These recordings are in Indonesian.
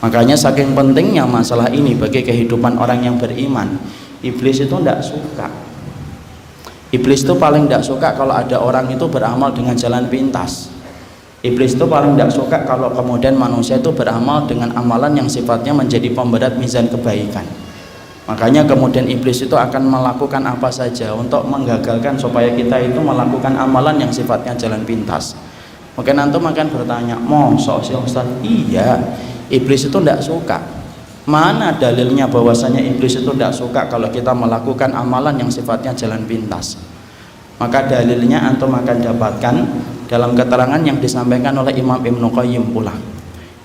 Makanya saking pentingnya masalah ini bagi kehidupan orang yang beriman, iblis itu tidak suka. Iblis itu paling tidak suka kalau ada orang itu beramal dengan jalan pintas. Iblis itu paling tidak suka kalau kemudian manusia itu beramal dengan amalan yang sifatnya menjadi pemberat mizan kebaikan. Makanya kemudian iblis itu akan melakukan apa saja untuk menggagalkan supaya kita itu melakukan amalan yang sifatnya jalan pintas. Mungkin antum akan bertanya, mosok sih Ustaz? Iya, iblis itu tidak suka. Mana dalilnya bahwasanya iblis itu tidak suka kalau kita melakukan amalan yang sifatnya jalan pintas? Maka dalilnya antum akan dapatkan dalam keterangan yang disampaikan oleh Imam Ibnu Qayyim pula.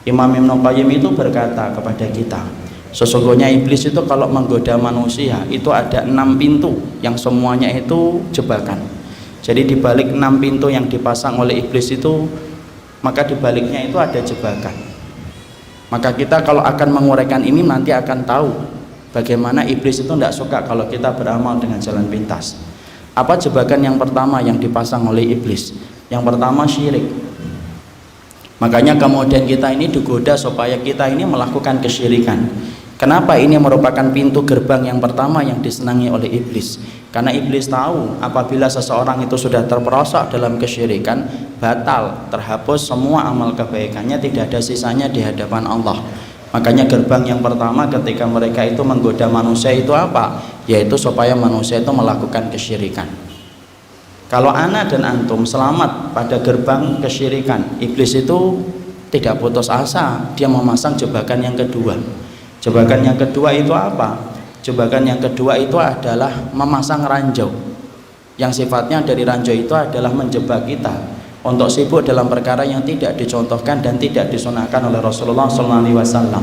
Imam Ibnu Qayyim itu berkata kepada kita, sesungguhnya iblis itu kalau menggoda manusia itu ada 6 pintu yang semuanya itu jebakan. Jadi di balik 6 pintu yang dipasang oleh iblis itu, maka di baliknya itu ada jebakan. Maka kita kalau akan menguraikan ini nanti akan tahu bagaimana iblis itu tidak suka kalau kita beramal dengan jalan pintas. Apa jebakan yang pertama yang dipasang oleh iblis? Yang pertama syirik. Makanya kemudian kita ini digoda supaya kita ini melakukan kesyirikan. Kenapa ini merupakan pintu gerbang yang pertama yang disenangi oleh iblis? Karena iblis tahu apabila seseorang itu sudah terperosok dalam kesyirikan, batal, terhapus semua amal kebaikannya, tidak ada sisanya di hadapan Allah. Makanya gerbang yang pertama ketika mereka itu menggoda manusia itu apa? Yaitu supaya manusia itu melakukan kesyirikan. Kalau ana dan antum selamat pada gerbang kesyirikan, iblis itu tidak putus asa, dia memasang jebakan yang kedua. Jebakan yang kedua itu apa? Jebakan yang kedua itu adalah memasang ranjau. Yang sifatnya dari ranjau itu adalah menjebak kita untuk sibuk dalam perkara yang tidak dicontohkan dan tidak disunahkan oleh Rasulullah SAW.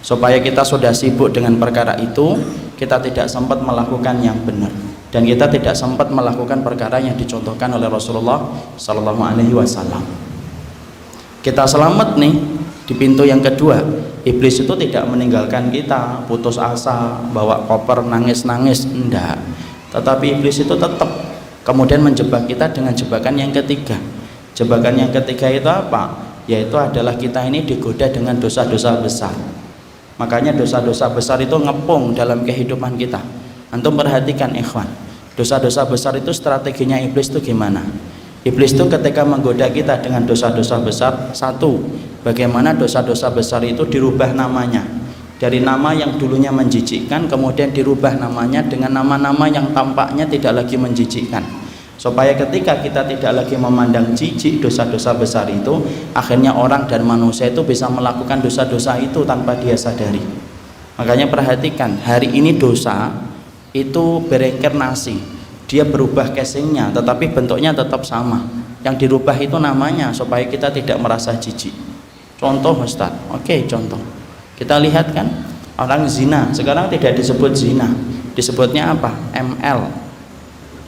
Supaya kita sudah sibuk dengan perkara itu, kita tidak sempat melakukan yang benar, dan kita tidak sempat melakukan perkara yang dicontohkan oleh Rasulullah SAW. Kita selamat nih di pintu yang kedua. Iblis itu tidak meninggalkan kita putus asa, bawa koper nangis-nangis, enggak. Tetapi iblis itu tetap kemudian menjebak kita dengan jebakan yang ketiga. Jebakan yang ketiga itu apa? Yaitu adalah kita ini digoda dengan dosa-dosa besar. Makanya dosa-dosa besar itu ngepung dalam kehidupan kita. Antum perhatikan ikhwan, dosa-dosa besar itu strateginya iblis itu gimana? Iblis itu ketika menggoda kita dengan dosa-dosa besar, satu, bagaimana dosa-dosa besar itu dirubah namanya. Dari nama yang dulunya menjijikkan kemudian dirubah namanya dengan nama-nama yang tampaknya tidak lagi menjijikkan. Supaya ketika kita tidak lagi memandang jijik dosa-dosa besar itu, akhirnya orang dan manusia itu bisa melakukan dosa-dosa itu tanpa dia sadari. Makanya perhatikan, hari ini dosa itu bereinkarnasi, dia berubah casingnya tetapi bentuknya tetap sama. Yang dirubah itu namanya supaya kita tidak merasa jijik. Contoh Ustaz, oke, contoh kita lihat kan, orang zina sekarang tidak disebut zina, disebutnya apa? ML.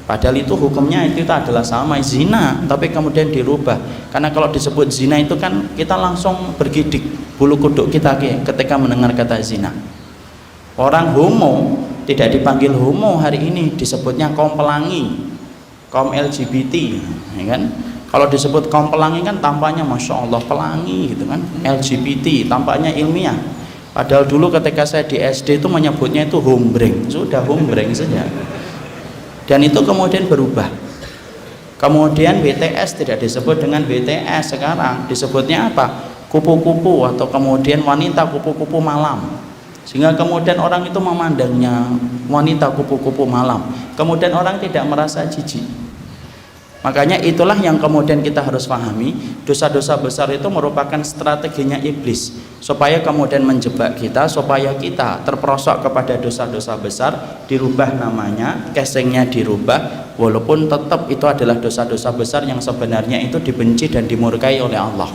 Padahal itu hukumnya itu adalah sama, zina, tapi kemudian dirubah. Karena kalau disebut zina itu kan kita langsung bergidik bulu kuduk kita ketika mendengar kata zina. Orang homo tidak dipanggil homo hari ini, disebutnya kaum pelangi, kaum LGBT, ya kan? Kalau disebut kaum pelangi kan tampaknya masya Allah pelangi gitu kan, LGBT tampaknya ilmiah. Padahal dulu ketika saya di SD itu menyebutnya itu hombreng, sudah hombreng saja. Dan itu kemudian berubah. Kemudian BTS tidak disebut dengan BTS, sekarang disebutnya apa? Kupu-kupu, atau kemudian wanita kupu-kupu malam. Sehingga kemudian orang itu memandangnya wanita kupu-kupu malam. Kemudian orang tidak merasa jijik. Makanya itulah yang kemudian kita harus pahami, dosa-dosa besar itu merupakan strateginya iblis supaya kemudian menjebak kita, supaya kita terperosok kepada dosa-dosa besar, dirubah namanya, casingnya dirubah, walaupun tetap itu adalah dosa-dosa besar yang sebenarnya itu dibenci dan dimurkai oleh Allah.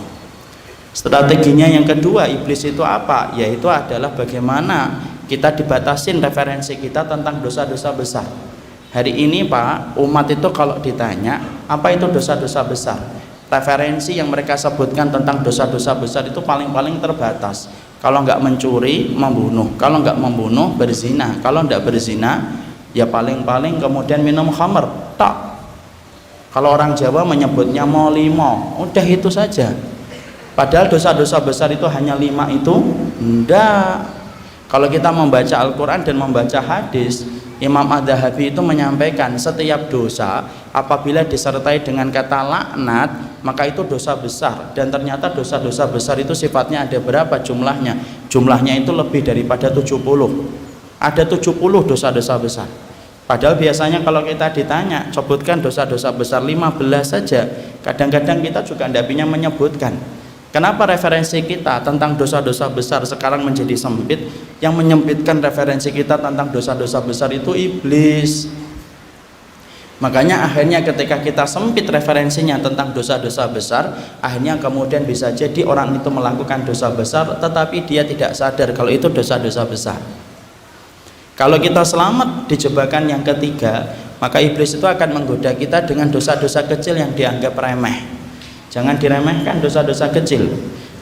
Strateginya yang kedua iblis itu apa? Yaitu adalah bagaimana kita dibatasin referensi kita tentang dosa-dosa besar. Hari ini Pak, umat itu kalau ditanya apa itu dosa-dosa besar, referensi yang mereka sebutkan tentang dosa-dosa besar itu paling-paling terbatas. Kalau nggak mencuri, membunuh. Kalau nggak membunuh, berzina. Kalau nggak berzina, ya paling-paling kemudian minum khamr, tak. Kalau orang Jawa menyebutnya molimo, udah itu saja. Padahal dosa-dosa besar itu hanya 5 itu, Enggak. Kalau kita membaca Al-Quran dan membaca hadis, Imam Adz-Dzahabi itu menyampaikan setiap dosa apabila disertai dengan kata laknat maka itu dosa besar, dan ternyata dosa-dosa besar itu sifatnya ada berapa jumlahnya? Jumlahnya itu lebih daripada 70. Ada 70 dosa-dosa besar. Padahal biasanya kalau kita ditanya sebutkan dosa-dosa besar 15 saja, kadang-kadang kita juga tidak bisa menyebutkan. Kenapa referensi kita tentang dosa-dosa besar sekarang menjadi sempit? Yang menyempitkan referensi kita tentang dosa-dosa besar itu iblis. Makanya akhirnya ketika kita sempit referensinya tentang dosa-dosa besar, akhirnya kemudian bisa jadi orang itu melakukan dosa besar tetapi dia tidak sadar kalau itu dosa-dosa besar. Kalau kita selamat di jebakan yang ketiga, maka iblis itu akan menggoda kita dengan dosa-dosa kecil yang dianggap remeh. Jangan diremehkan dosa-dosa kecil.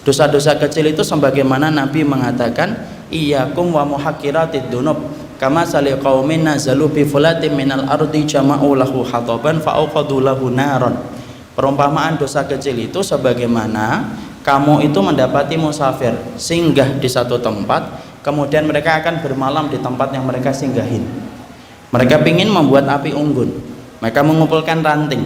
Dosa-dosa kecil itu sebagaimana Nabi mengatakan, iyyakum wa muhaqqiratid dzunub kama sali qaumin nazalu bi fulatin minal ardi jama'u lahu hataban fa auqadu lahu naron. Perumpamaan dosa kecil itu sebagaimana kamu itu mendapati musafir singgah di satu tempat, kemudian mereka akan bermalam di tempat yang mereka singgahin. Mereka ingin membuat api unggun, mereka mengumpulkan ranting.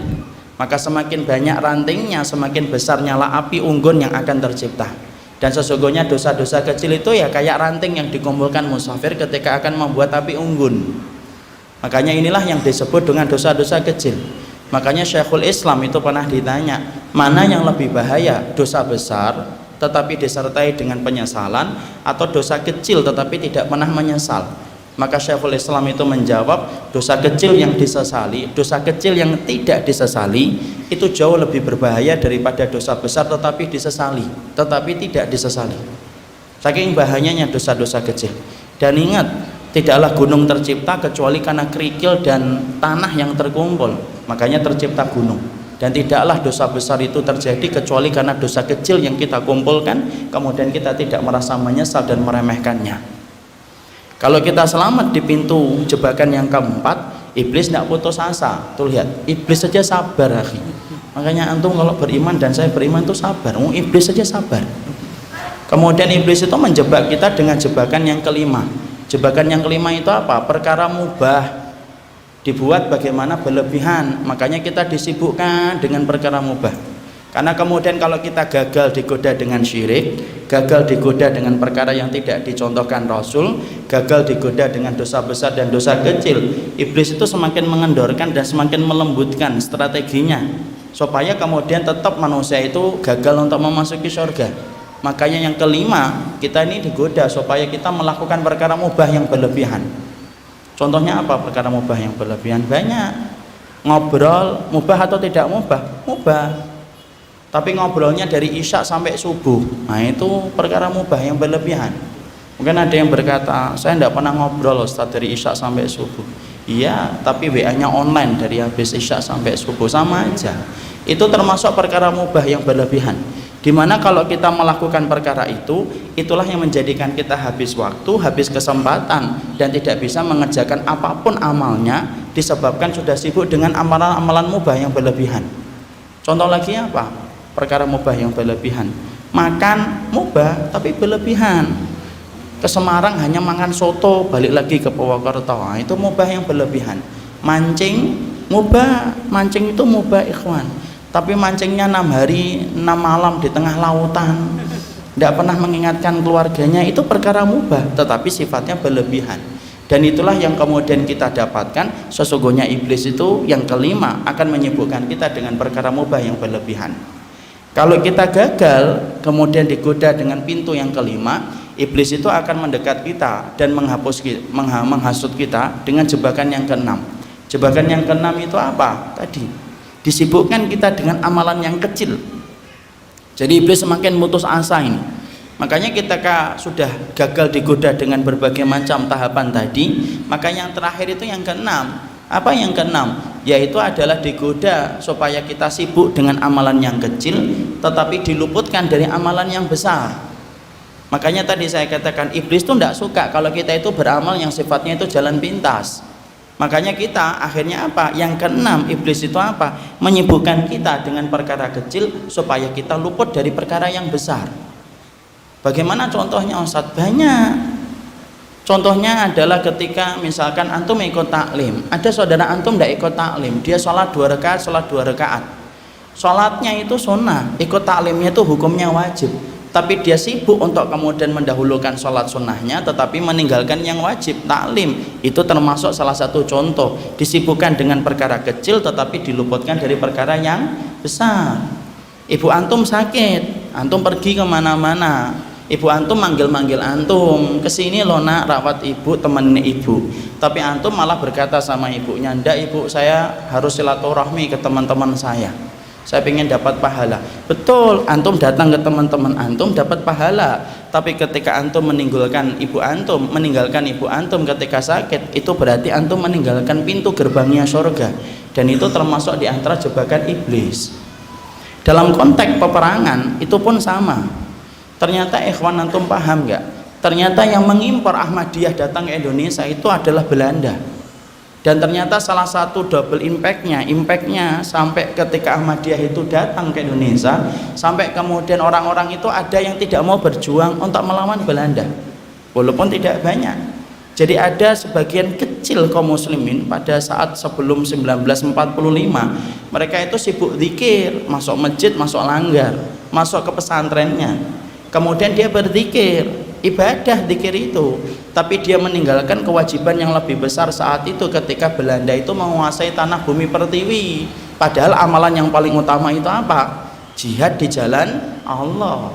Maka semakin banyak rantingnya, semakin besar nyala api unggun yang akan tercipta. Dan sesungguhnya dosa-dosa kecil itu ya kayak ranting yang dikumpulkan musafir ketika akan membuat api unggun. Makanya inilah yang disebut dengan dosa-dosa kecil. Makanya Syekhul Islam itu pernah ditanya, mana yang lebih bahaya, dosa besar tetapi disertai dengan penyesalan, atau dosa kecil tetapi tidak pernah menyesal? Maka Syekhul Islam itu menjawab, dosa kecil yang disesali, dosa kecil yang tidak disesali itu jauh lebih berbahaya daripada dosa besar tetapi disesali, tetapi tidak disesali. Saking bahayanya dosa-dosa kecil. Dan ingat, tidaklah gunung tercipta kecuali karena kerikil dan tanah yang terkumpul, makanya tercipta gunung. Dan tidaklah dosa besar itu terjadi kecuali karena dosa kecil yang kita kumpulkan, kemudian kita tidak merasa menyesal dan meremehkannya. Kalau kita selamat di pintu jebakan yang keempat, iblis tidak putus asa. Tuh lihat, iblis saja sabar, akhi. Makanya antum kalau beriman dan saya beriman itu sabar. Iblis saja sabar. Kemudian iblis itu menjebak kita dengan jebakan yang kelima. Jebakan yang kelima itu apa? Perkara mubah dibuat bagaimana berlebihan. Makanya kita disibukkan dengan perkara mubah. Karena kemudian kalau kita gagal digoda dengan syirik, gagal digoda dengan perkara yang tidak dicontohkan Rasul, gagal digoda dengan dosa besar dan dosa kecil, iblis itu semakin mengendorkan dan semakin melembutkan strateginya supaya kemudian tetap manusia itu gagal untuk memasuki surga. Makanya yang kelima, kita ini digoda supaya kita melakukan perkara mubah yang berlebihan. Contohnya apa perkara mubah yang berlebihan? Banyak. Ngobrol mubah atau tidak mubah? Mubah. Tapi ngobrolnya dari isya sampai subuh, nah itu perkara mubah yang berlebihan. Mungkin ada yang berkata, saya tidak pernah ngobrol Ustaz dari isya sampai subuh. Iya, tapi WA-nya online dari habis isya sampai subuh, sama aja. Itu termasuk perkara mubah yang berlebihan. Dimana kalau kita melakukan perkara itu, itulah yang menjadikan kita habis waktu, habis kesempatan, dan tidak bisa mengerjakan apapun amalnya disebabkan sudah sibuk dengan amalan-amalan mubah yang berlebihan. Contoh lagi apa? Perkara mubah yang berlebihan. Makan mubah tapi berlebihan. Ke Semarang hanya makan soto, balik lagi ke Purwokerto, nah, itu mubah yang berlebihan. Mancing mubah, mancing itu mubah ikhwan. Tapi mancingnya 6 hari 6 malam di tengah lautan, tidak pernah mengingatkan keluarganya, itu perkara mubah tetapi sifatnya berlebihan. Dan itulah yang kemudian kita dapatkan, sesungguhnya iblis itu yang kelima akan menyibukkan kita dengan perkara mubah yang berlebihan. Kalau kita gagal kemudian digoda dengan pintu yang kelima, iblis itu akan mendekat kita dan menghasut kita dengan jebakan yang keenam. Jebakan yang keenam itu apa? Tadi disibukkan kita dengan amalan yang kecil. Jadi iblis semakin putus asa ini. Makanya kita sudah gagal digoda dengan berbagai macam tahapan tadi, maka yang terakhir itu yang keenam. Apa yang keenam? Yaitu adalah digoda supaya kita sibuk dengan amalan yang kecil tetapi diluputkan dari amalan yang besar. Makanya tadi saya katakan iblis itu tidak suka kalau kita itu beramal yang sifatnya itu jalan pintas. Makanya kita akhirnya apa? Yang keenam iblis itu apa? Menyibukkan kita dengan perkara kecil supaya kita luput dari perkara yang besar. Bagaimana contohnya Ustadz? Banyak. Contohnya adalah ketika misalkan antum ikut taklim, ada saudara antum tidak ikut taklim, dia sholat 2 rakaat, sholat 2 rakaat. Sholatnya itu sunnah, ikut taklimnya itu hukumnya wajib. Tapi dia sibuk untuk kemudian mendahulukan sholat sunnahnya, tetapi meninggalkan yang wajib, taklim. Itu termasuk salah satu contoh. Disibukkan dengan perkara kecil, tetapi diluputkan dari perkara yang besar. Ibu antum sakit, antum pergi kemana-mana, ibu antum manggil-manggil antum, kesini loh nak rawat ibu, temenin ibu. Tapi antum malah berkata sama ibunya, ndak ibu, saya harus silaturahmi ke teman-teman saya pengen dapat pahala. Betul, antum datang ke teman-teman antum dapat pahala. Tapi ketika antum meninggalkan ibu antum ketika sakit, itu berarti antum meninggalkan pintu gerbangnya surga. Dan itu termasuk di antara jebakan iblis. Dalam konteks peperangan itu pun sama. Ternyata ikhwan antum paham nggak? Ternyata yang mengimpor Ahmadiyah datang ke Indonesia itu adalah Belanda. Dan ternyata salah satu double impactnya sampai ketika Ahmadiyah itu datang ke Indonesia, sampai kemudian orang-orang itu ada yang tidak mau berjuang untuk melawan Belanda, walaupun tidak banyak. Jadi ada sebagian kecil kaum muslimin pada saat sebelum 1945, mereka itu sibuk zikir, masuk masjid, masuk langgar, masuk ke pesantrennya, kemudian dia berzikir, ibadah zikir itu, tapi dia meninggalkan kewajiban yang lebih besar saat itu ketika Belanda itu menguasai tanah bumi pertiwi. Padahal amalan yang paling utama itu apa? Jihad di jalan Allah.